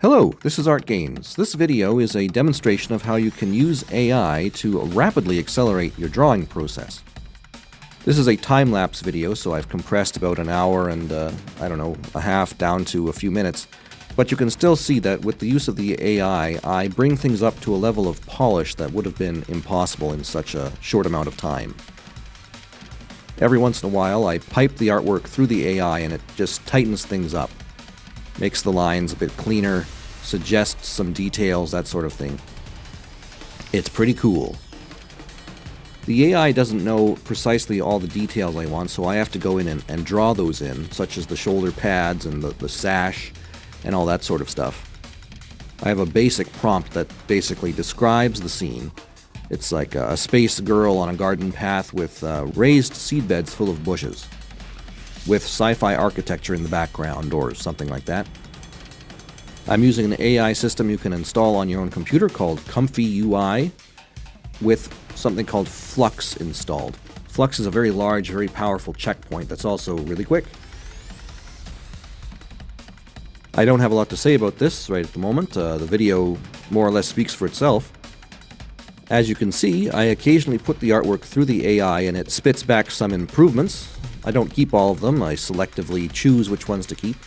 Hello, this is Art Games. This video is a demonstration of how you can use AI to rapidly accelerate your drawing process. This is a time-lapse video, so I've compressed about an hour and, a half down to a few minutes. But you can still see that with the use of the AI, I bring things up to a level of polish that would have been impossible in such a short amount of time. Every once in a while, I pipe the artwork through the AI and it just tightens things up. Makes the lines a bit cleaner, suggests some details, that sort of thing. It's pretty cool. The AI doesn't know precisely all the details I want, so I have to go in and draw those in, such as the shoulder pads and the sash and all that sort of stuff. I have a basic prompt that basically describes the scene. It's like a space girl on a garden path with raised seedbeds full of bushes, with sci-fi architecture in the background or something like that. I'm using an AI system you can install on your own computer called ComfyUI with something called Flux installed. Flux is a very large, very powerful checkpoint that's also really quick. I don't have a lot to say about this right at the moment. The video more or less speaks for itself. As you can see, I occasionally put the artwork through the AI and it spits back some improvements. I don't keep all of them, I selectively choose which ones to keep.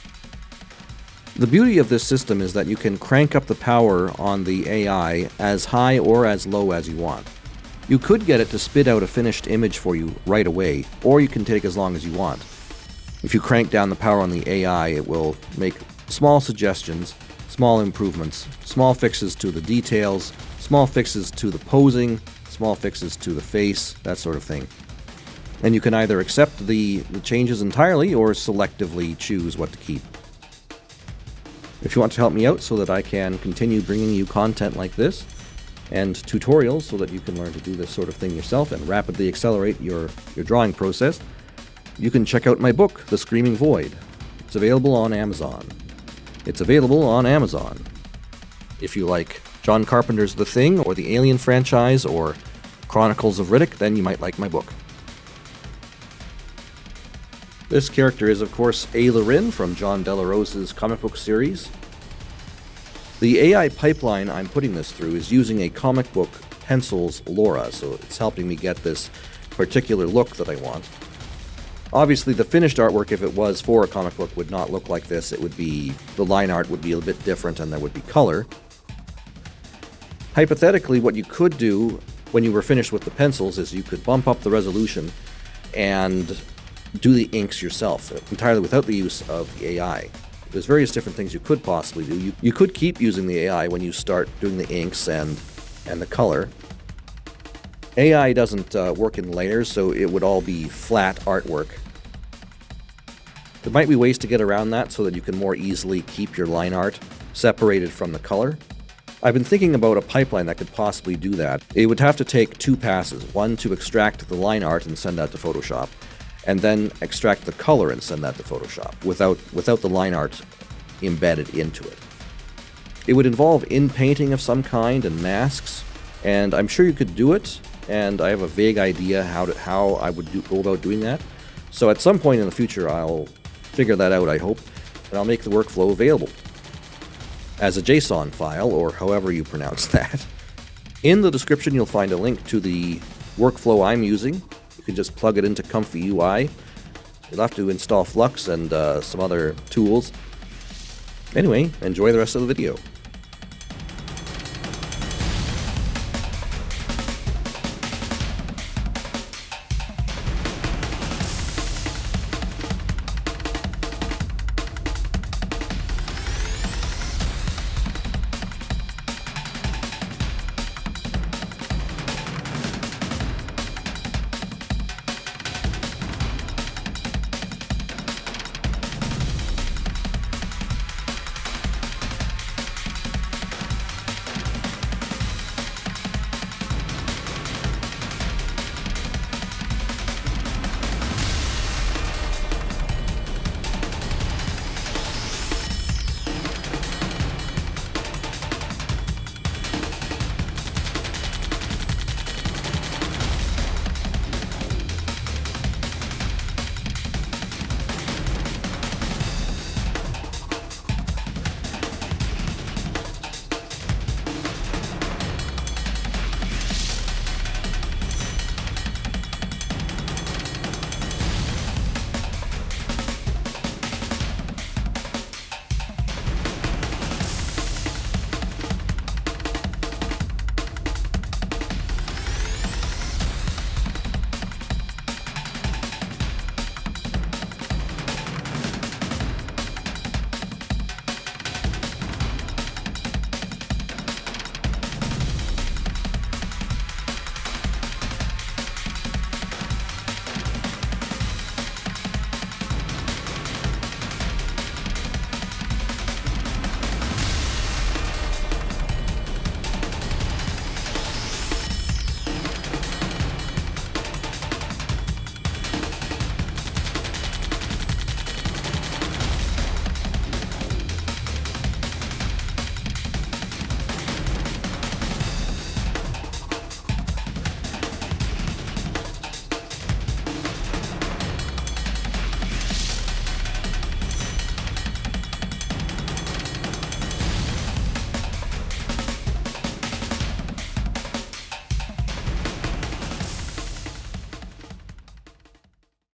The beauty of this system is that you can crank up the power on the AI as high or as low as you want. You could get it to spit out a finished image for you right away, or you can take as long as you want. If you crank down the power on the AI, it will make small suggestions, small improvements, small fixes to the details, small fixes to the posing, small fixes to the face, that sort of thing. And you can either accept the changes entirely or selectively choose what to keep. If you want to help me out so that I can continue bringing you content like this and tutorials so that you can learn to do this sort of thing yourself and rapidly accelerate your drawing process, you can check out my book, The Screaming Void. It's available on Amazon. If you like John Carpenter's The Thing or the Alien franchise or Chronicles of Riddick, then you might like my book. This character is, of course, Ayla from John Delarose's comic book series. The AI pipeline I'm putting this through is using a comic book pencil's LoRa, so it's helping me get this particular look that I want. Obviously, the finished artwork, if it was for a comic book, would not look like this. The line art would be a bit different and there would be color. Hypothetically, what you could do when you were finished with the pencils is you could bump up the resolution and do the inks yourself, entirely without the use of the AI. There's various different things you could possibly do. You could keep using the AI when you start doing the inks and the color. AI doesn't work in layers, so it would all be flat artwork. There might be ways to get around that so that you can more easily keep your line art separated from the color. I've been thinking about a pipeline that could possibly do that. It would have to take two passes, one to extract the line art and send that to Photoshop, and then extract the color and send that to Photoshop without the line art embedded into it. It would involve in-painting of some kind and masks, and I'm sure you could do it, and I have a vague idea how I would go about doing that. So at some point in the future I'll figure that out, I hope, and I'll make the workflow available as a JSON file, or however you pronounce that. In the description you'll find a link to the workflow I'm using. You can just plug it into ComfyUI. You'll have to install Flux and some other tools. Anyway, enjoy the rest of the video.